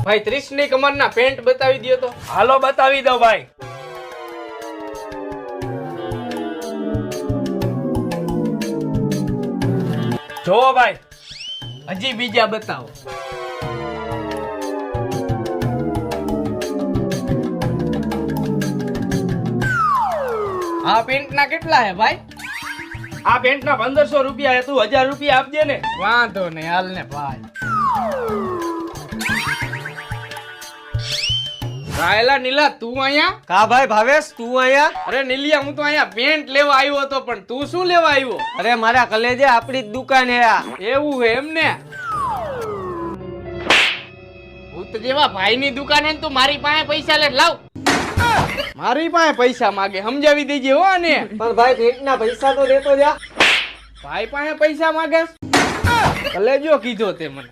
ભાઈ 30 ની કમરના પેન્ટ બતાવી દયો તો. હાલો બતાવી દો ભાઈ. જોવો ભાઈ. હજી બીજા બતાવો. આ પેન્ટ ના કેટલા હે ભાઈ? આ પેન્ટ ના 1500 રૂપિયા તું 1000 રૂપિયા આપજે ને. વાંધો નહીં, હાલ ને ભાઈ. રાયલા નીલા, તું અહીંયા? કા ભાઈ ભાવેશ, તું અહીંયા? અરે નીલિયા, હું તો અહીંયા પેન્ટ લેવા આવ્યો હતો, પણ તું શું લેવા આવ્યો? અરે મારા કલેજે આપણી જ દુકાન હે આ. એવું હે એમ ને? ભૂત જેવા ભાઈની દુકાને તું મારી પાસે પૈસા લે, લાવ. મારી પાસે પૈસા માગે, સમજાવી દેજે હો ને. પણ ભાઈ ભેટના પૈસા તો દેતો જા. ભાઈ પાસે પૈસા માગે? કલેજો કીધો તે મને.